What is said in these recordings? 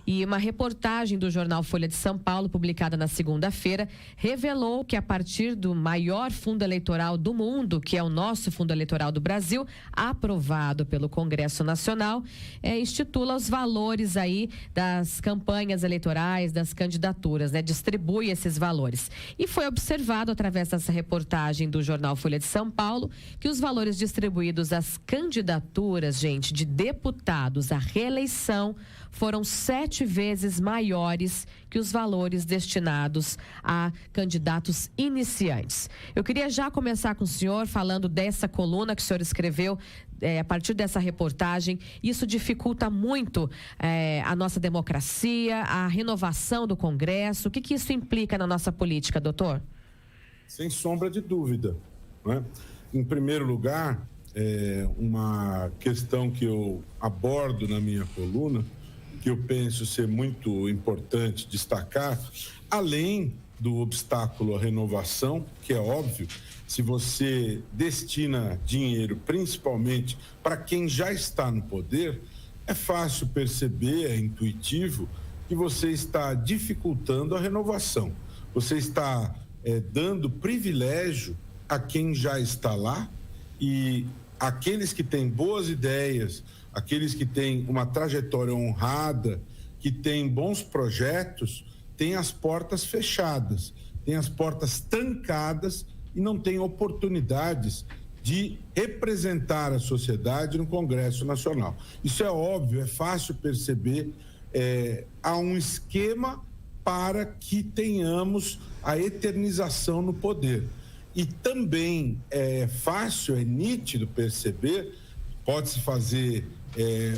E uma reportagem do jornal Folha de São Paulo, publicada na segunda-feira, revelou que a partir do maior fundo eleitoral do mundo, que é o nosso fundo eleitoral do Brasil, aprovado pelo Congresso Nacional, institula os valores aí das campanhas eleitorais, das candidaturas, distribui esses valores. E foi observado através dessa reportagem do jornal Folha de São Paulo que os valores distribuídos às candidaturas, de deputados à reeleição foram 7 vezes maiores que os valores destinados a candidatos iniciantes. Eu queria já começar com o senhor falando dessa coluna que o senhor escreveu a partir dessa reportagem. Isso dificulta muito a nossa democracia, a renovação do Congresso. O que isso implica na nossa política, doutor? Sem sombra de dúvida, né? Em primeiro lugar, uma questão que eu abordo na minha coluna, que eu penso ser muito importante destacar, além do obstáculo à renovação, que é óbvio, se você destina dinheiro principalmente para quem já está no poder, é fácil perceber, é intuitivo, que você está dificultando a renovação. Você está dando privilégio a quem já está lá, e aqueles que têm boas ideias, aqueles que têm uma trajetória honrada, que têm bons projetos, têm as portas fechadas, têm as portas trancadas e não têm oportunidades de representar a sociedade no Congresso Nacional. Isso é óbvio, é fácil perceber. Há um esquema para que tenhamos a eternização no poder. E também é fácil, é nítido perceber, pode-se fazer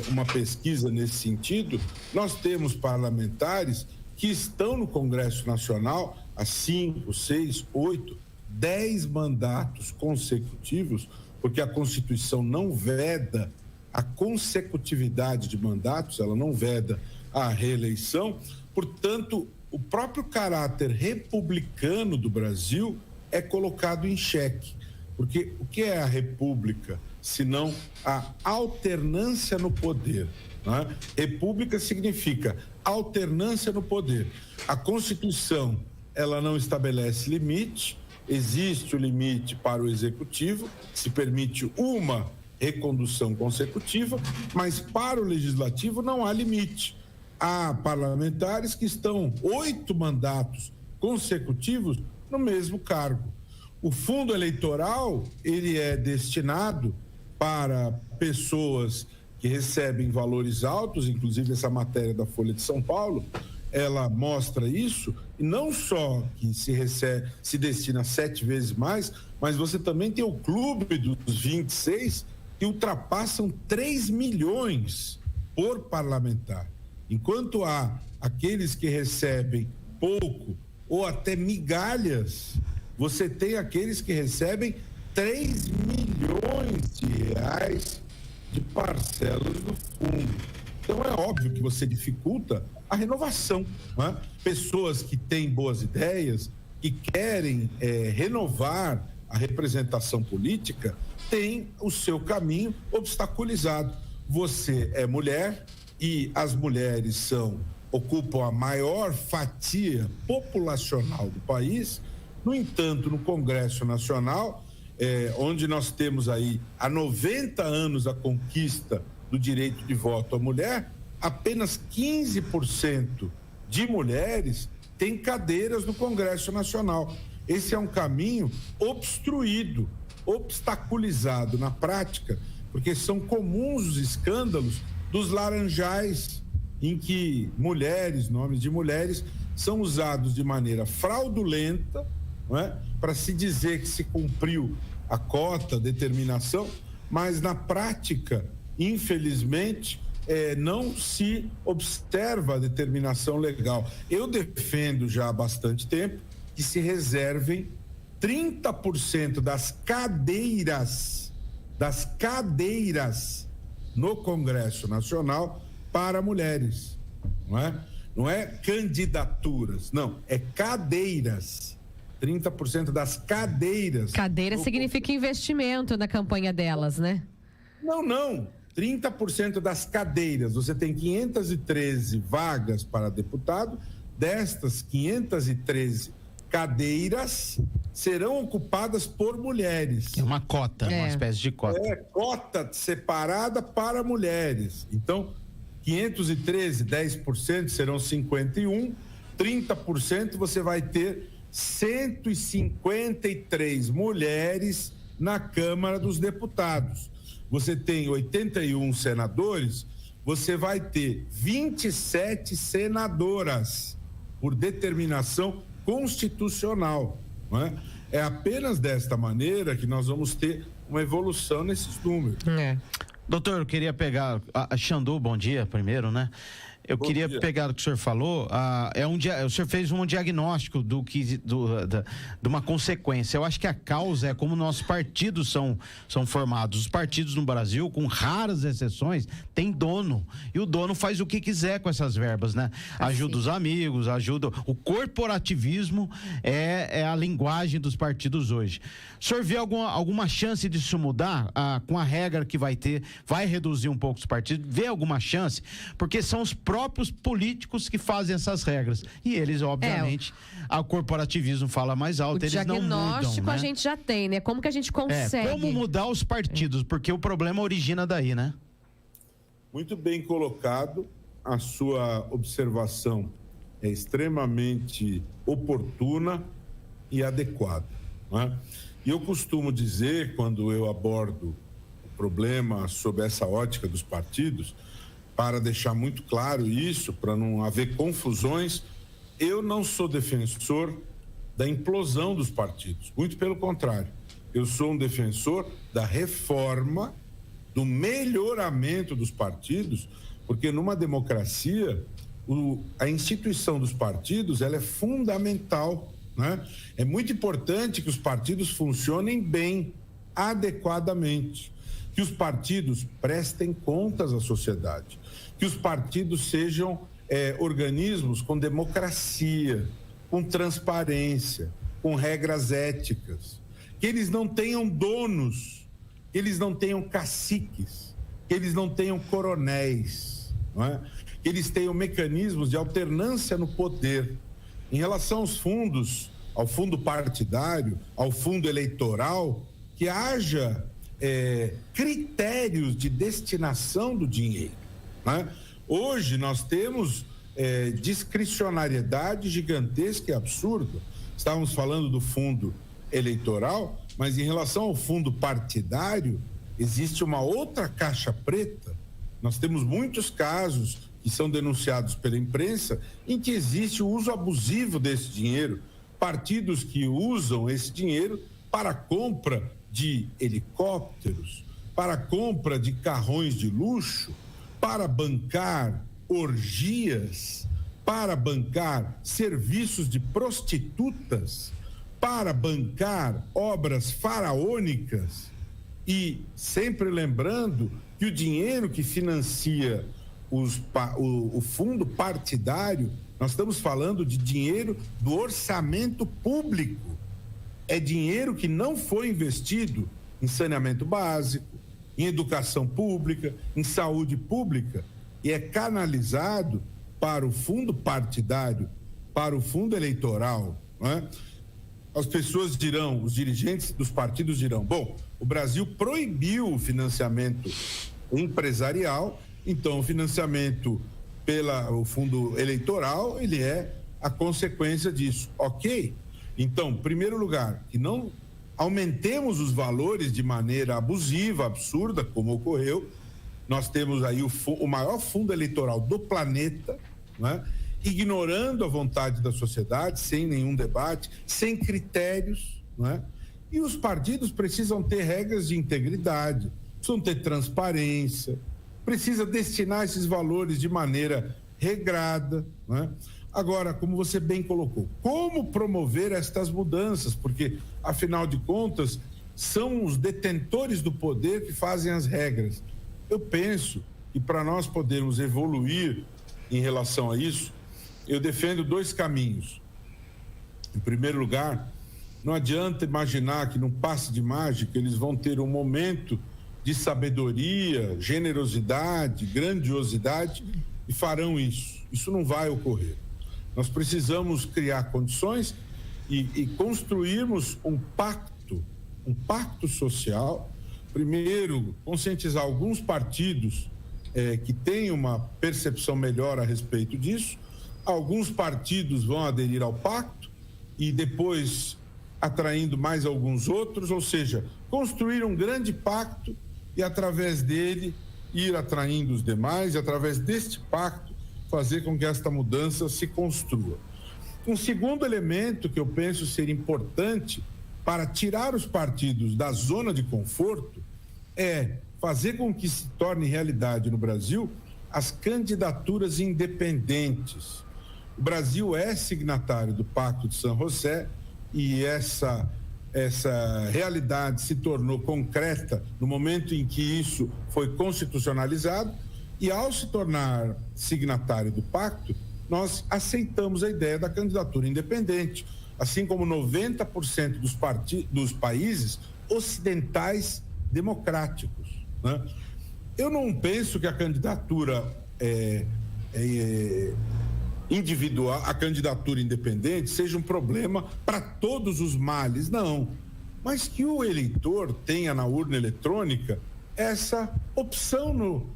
uma pesquisa nesse sentido. Nós temos parlamentares que estão no Congresso Nacional há 5, 6, 8, 10 mandatos consecutivos, porque a Constituição não veda a consecutividade de mandatos, ela não veda a reeleição. Portanto, o próprio caráter republicano do Brasil é colocado em xeque, porque o que é a república, senão a alternância no poder, né? República significa alternância no poder. A Constituição, ela não estabelece limite, existe o limite para o Executivo, se permite uma recondução consecutiva, mas para o Legislativo não há limite. Há parlamentares que estão 8 mandatos consecutivos no mesmo cargo. O fundo eleitoral, ele é destinado para pessoas que recebem valores altos, inclusive essa matéria da Folha de São Paulo, ela mostra isso, e não só que se destina 7 vezes mais, mas você também tem o clube dos 26 que ultrapassam 3 milhões por parlamentar. Enquanto há aqueles que recebem pouco ou até migalhas, você tem aqueles que recebem 3 milhões de reais de parcelas do fundo. Então é óbvio que você dificulta a renovação, né? Pessoas que têm boas ideias, que querem renovar a representação política, têm o seu caminho obstaculizado. Você é mulher e as mulheres ocupam a maior fatia populacional do país. No entanto, no Congresso Nacional, onde nós temos aí há 90 anos a conquista do direito de voto à mulher, apenas 15% de mulheres têm cadeiras no Congresso Nacional. Esse é um caminho obstruído, obstaculizado na prática, porque são comuns os escândalos dos laranjais, em que nomes de mulheres, são usados de maneira fraudulenta, não é? Para se dizer que se cumpriu a cota, a determinação, mas na prática, infelizmente, não se observa a determinação legal. Eu defendo já há bastante tempo que se reservem 30% das cadeiras no Congresso Nacional para mulheres, não é? Não é candidaturas, não, é cadeiras. 30% das cadeiras. Cadeira significa investimento na campanha delas, né? Não. 30% das cadeiras. Você tem 513 vagas para deputado. Destas 513 cadeiras serão ocupadas por mulheres. É uma cota, uma espécie de cota. É cota separada para mulheres. Então, 513, 10% serão 51, 30% você vai ter 153 mulheres na Câmara dos Deputados. Você tem 81 senadores, você vai ter 27 senadoras por determinação constitucional, não é? É apenas desta maneira que nós vamos ter uma evolução nesses números. Doutor, eu queria pegar a Xandu, bom dia primeiro, né? Eu queria pegar o que o senhor falou, o senhor fez um diagnóstico de uma consequência. Eu acho que a causa é como nossos partidos são formados. Os partidos no Brasil, com raras exceções, têm dono. E o dono faz o que quiser com essas verbas, né? Ajuda os amigos, ajuda... O corporativismo é a linguagem dos partidos hoje. O senhor vê alguma chance disso mudar? Com a regra que vai ter, vai reduzir um pouco os partidos? Vê alguma chance? Porque são os próprios políticos que fazem essas regras. E eles, obviamente, o corporativismo fala mais alto, eles não mudam. O diagnóstico a gente já tem, né? Como que a gente consegue? Como mudar os partidos? Porque o problema origina daí, né? Muito bem colocado. A sua observação é extremamente oportuna e adequada, né? E eu costumo dizer, quando eu abordo o problema sob essa ótica dos partidos, para deixar muito claro isso, para não haver confusões, eu não sou defensor da implosão dos partidos, muito pelo contrário, eu sou um defensor da reforma, do melhoramento dos partidos, porque numa democracia, a instituição dos partidos, ela é fundamental, né? É muito importante que os partidos funcionem bem, adequadamente, que os partidos prestem contas à sociedade, que os partidos sejam organismos com democracia, com transparência, com regras éticas, que eles não tenham donos, que eles não tenham caciques, que eles não tenham coronéis, não é? Que eles tenham mecanismos de alternância no poder. Em relação aos fundos, ao fundo partidário, ao fundo eleitoral, que haja critérios de destinação do dinheiro, né? Hoje nós temos discricionariedade gigantesca e absurda. Estávamos falando do fundo eleitoral, mas em relação ao fundo partidário, existe uma outra caixa preta. Nós temos muitos casos que são denunciados pela imprensa em que existe o uso abusivo desse dinheiro, partidos que usam esse dinheiro para compra de helicópteros, para compra de carrões de luxo, para bancar orgias, para bancar serviços de prostitutas, para bancar obras faraônicas. E sempre lembrando que o dinheiro que financia o fundo partidário, nós estamos falando de dinheiro do orçamento público. É dinheiro que não foi investido em saneamento básico, em educação pública, em saúde pública, e é canalizado para o fundo partidário, para o fundo eleitoral, não é? As pessoas dirão, os dirigentes dos partidos dirão, bom, o Brasil proibiu o financiamento empresarial, então o financiamento pelo fundo eleitoral, ele é a consequência disso, ok? Então, em primeiro lugar, que não aumentemos os valores de maneira abusiva, absurda, como ocorreu. Nós temos aí o maior fundo eleitoral do planeta, né? Ignorando a vontade da sociedade, sem nenhum debate, sem critérios, né? E os partidos precisam ter regras de integridade, precisam ter transparência, precisa destinar esses valores de maneira regrada, né? Agora, como você bem colocou, como promover estas mudanças? Porque, afinal de contas, são os detentores do poder que fazem as regras. Eu penso que para nós podermos evoluir em relação a isso, eu defendo dois caminhos. Em primeiro lugar, não adianta imaginar que num passe de mágica eles vão ter um momento de sabedoria, generosidade, grandiosidade e farão isso. Isso não vai ocorrer. Nós precisamos criar condições e construirmos um pacto social. Primeiro, conscientizar alguns partidos que têm uma percepção melhor a respeito disso. Alguns partidos vão aderir ao pacto e depois atraindo mais alguns outros, ou seja, construir um grande pacto e através dele ir atraindo os demais e através deste pacto fazer com que esta mudança se construa. Um segundo elemento que eu penso ser importante para tirar os partidos da zona de conforto é fazer com que se torne realidade no Brasil as candidaturas independentes. O Brasil é signatário do Pacto de San José e essa realidade se tornou concreta no momento em que isso foi constitucionalizado e, ao se tornar signatário do pacto, nós aceitamos a ideia da candidatura independente, assim como 90% dos países ocidentais democráticos, né? Eu não penso que a candidatura individual, a candidatura independente seja um problema para todos os males, não. Mas que o eleitor tenha na urna eletrônica essa opção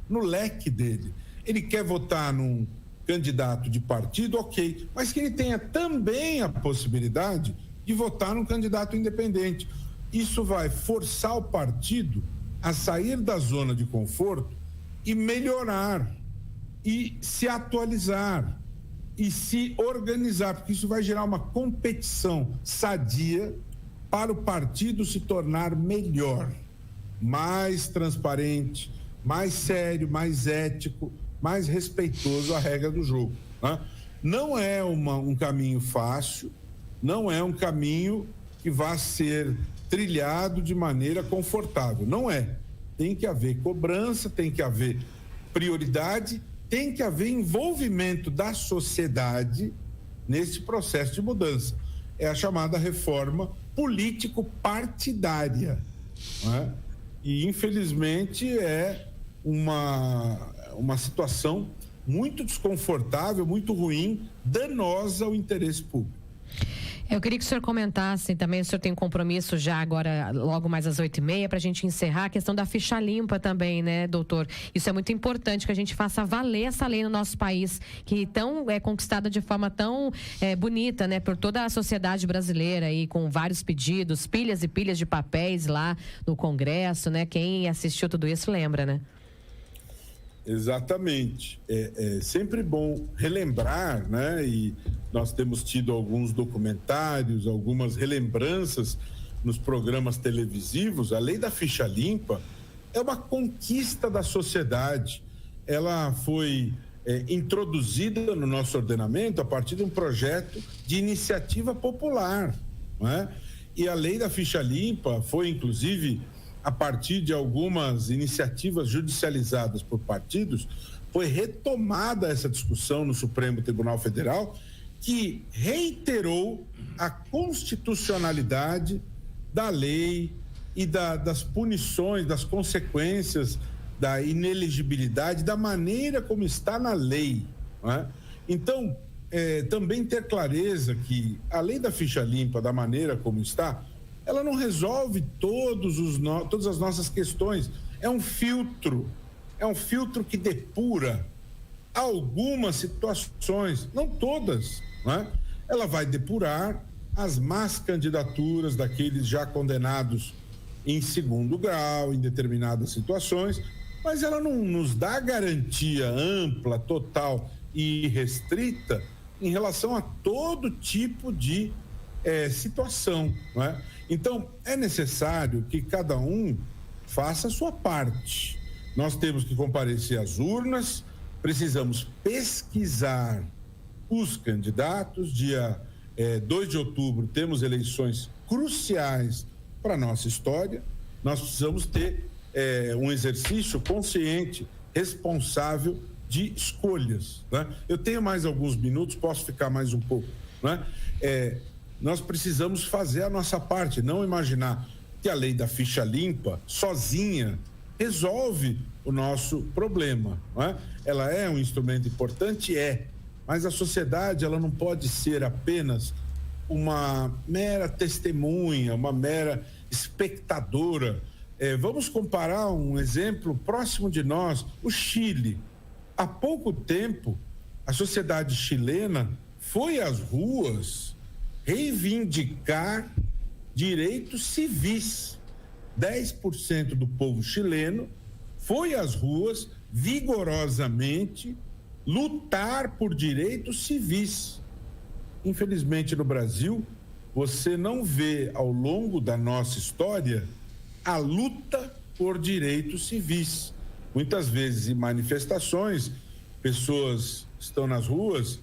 no leque dele. Ele quer votar num candidato de partido, ok, mas que ele tenha também a possibilidade de votar num candidato independente. Isso vai forçar o partido a sair da zona de conforto e melhorar, e se atualizar, e se organizar, porque isso vai gerar uma competição sadia para o partido se tornar melhor, mais transparente, mais sério, mais ético, mais respeitoso à regra do jogo, né? Não é um caminho fácil, não é um caminho que vá ser trilhado de maneira confortável, não é. Tem que haver cobrança, tem que haver prioridade, tem que haver envolvimento da sociedade nesse processo de mudança. É a chamada reforma político-partidária, né? E, infelizmente, é uma situação muito desconfortável, muito ruim, danosa ao interesse público. Eu queria que o senhor comentasse também, o senhor tem um compromisso já agora, logo mais às 8h30, para a gente encerrar a questão da ficha limpa também, né, doutor? Isso é muito importante, que a gente faça valer essa lei no nosso país, que é conquistada de forma tão bonita, né, por toda a sociedade brasileira, e com vários pedidos, pilhas e pilhas de papéis lá no Congresso, né? Quem assistiu tudo isso lembra, né? Exatamente. É sempre bom relembrar, né? E nós temos tido alguns documentários, algumas relembranças nos programas televisivos. A lei da ficha limpa é uma conquista da sociedade. Ela foi introduzida no nosso ordenamento a partir de um projeto de iniciativa popular, não é? E a lei da ficha limpa foi, inclusive, a partir de algumas iniciativas judicializadas por partidos, foi retomada essa discussão no Supremo Tribunal Federal, que reiterou a constitucionalidade da lei e das punições, das consequências, da inelegibilidade, da maneira como está na lei, não é? Então, também ter clareza que a lei da ficha limpa, da maneira como está, ela não resolve todas as nossas questões. É um filtro que depura algumas situações, não todas, não é? Ela vai depurar as más candidaturas daqueles já condenados em segundo grau, em determinadas situações, mas ela não nos dá garantia ampla, total e restrita em relação a todo tipo de situação, não é? Então, é necessário que cada um faça a sua parte. Nós temos que comparecer às urnas, precisamos pesquisar os candidatos. Dia 2 de outubro temos eleições cruciais para a nossa história. Nós precisamos ter um exercício consciente, responsável de escolhas, né? Eu tenho mais alguns minutos, posso ficar mais um pouco, né? Nós precisamos fazer a nossa parte, não imaginar que a lei da ficha limpa, sozinha, resolve o nosso problema, não é? Ela é um instrumento importante, mas a sociedade ela não pode ser apenas uma mera testemunha, uma mera espectadora. Vamos comparar um exemplo próximo de nós, o Chile. Há pouco tempo, a sociedade chilena foi às ruas reivindicar direitos civis. 10% do povo chileno foi às ruas vigorosamente lutar por direitos civis. Infelizmente, no Brasil, você não vê ao longo da nossa história a luta por direitos civis. Muitas vezes em manifestações, pessoas estão nas ruas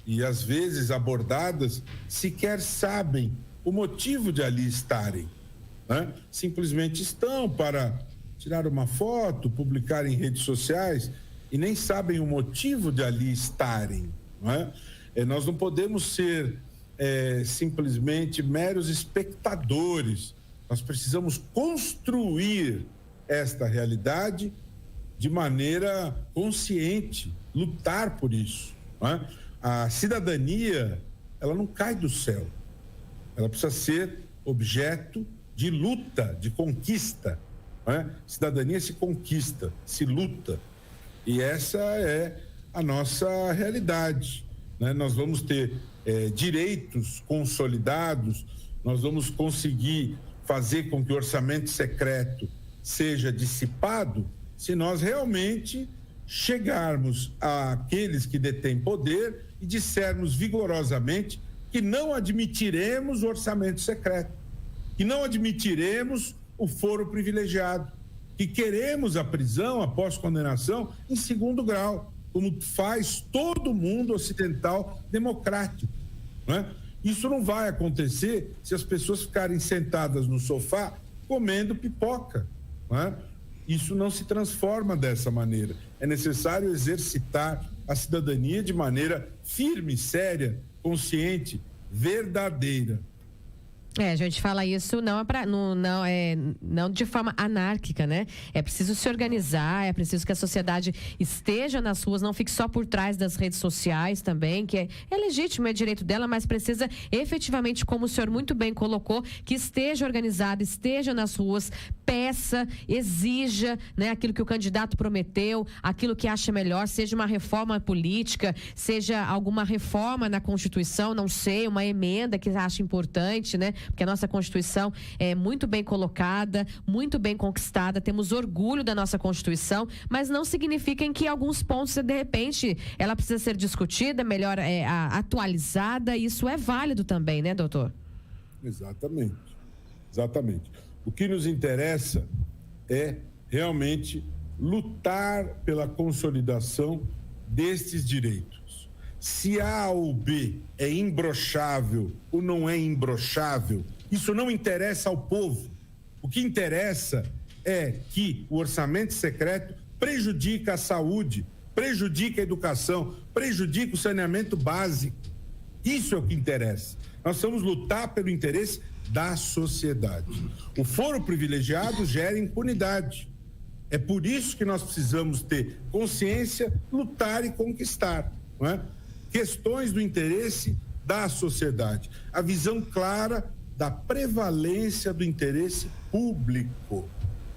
e às vezes abordadas sequer sabem o motivo de ali estarem, né? Simplesmente estão para tirar uma foto, publicar em redes sociais e nem sabem o motivo de ali estarem, não é? Nós não podemos ser simplesmente meros espectadores. Nós precisamos construir esta realidade de maneira consciente, lutar por isso, não é? A cidadania, ela não cai do céu. Ela precisa ser objeto de luta, de conquista, não é? Cidadania se conquista, se luta. E essa é a nossa realidade, né? Nós vamos ter direitos consolidados, nós vamos conseguir fazer com que o orçamento secreto seja dissipado se nós realmente chegarmos àqueles que detêm poder e dissermos vigorosamente que não admitiremos o orçamento secreto, que não admitiremos o foro privilegiado, que queremos a prisão após condenação em segundo grau, como faz todo mundo ocidental democrático, né? Isso não vai acontecer se as pessoas ficarem sentadas no sofá comendo pipoca, né? Isso não se transforma dessa maneira. É necessário exercitar a cidadania de maneira firme, séria, consciente, verdadeira. A gente fala isso não de forma anárquica, né? É preciso se organizar, é preciso que a sociedade esteja nas ruas, não fique só por trás das redes sociais também, que é legítimo, é direito dela, mas precisa efetivamente, como o senhor muito bem colocou, que esteja organizada, esteja nas ruas, peça, exija, né, aquilo que o candidato prometeu, aquilo que acha melhor, seja uma reforma política, seja alguma reforma na Constituição, não sei, uma emenda que acha importante, né? Porque a nossa Constituição é muito bem colocada, muito bem conquistada, temos orgulho da nossa Constituição, mas não significa que alguns pontos, de repente, ela precisa ser discutida, melhor atualizada, isso é válido também, né, doutor? Exatamente. O que nos interessa é realmente lutar pela consolidação destes direitos. Se A ou B é imbrochável ou não é imbrochável, isso não interessa ao povo. O que interessa é que o orçamento secreto prejudica a saúde, prejudica a educação, prejudica o saneamento básico. Isso é o que interessa. Nós vamos lutar pelo interesse da sociedade. O foro privilegiado gera impunidade. É por isso que nós precisamos ter consciência, lutar e conquistar, não é? Questões do interesse da sociedade, a visão clara da prevalência do interesse público,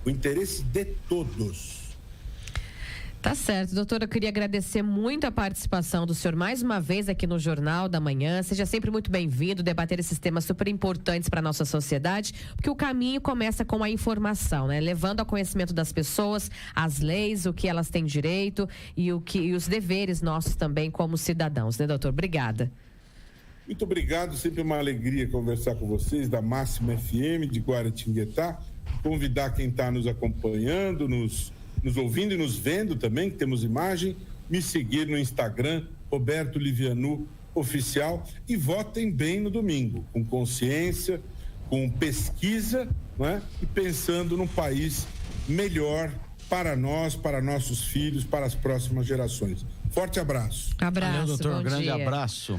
o interesse de todos. Tá certo, doutora, eu queria agradecer muito a participação do senhor mais uma vez aqui no Jornal da Manhã. Seja sempre muito bem-vindo debater esses temas super importantes para a nossa sociedade, porque o caminho começa com a informação, né? Levando ao conhecimento das pessoas as leis, o que elas têm direito e os deveres nossos também como cidadãos, né, doutor? Obrigada. Muito obrigado, sempre uma alegria conversar com vocês da Máxima FM de Guaratinguetá. Convidar quem está nos acompanhando, nos ouvindo e nos vendo também, que temos imagem, me seguir no Instagram, Roberto Livianu Oficial, e votem bem no domingo, com consciência, com pesquisa, né? E pensando num país melhor para nós, para nossos filhos, para as próximas gerações. Forte abraço. Abraço, valeu, doutor, bom grande dia. abraço.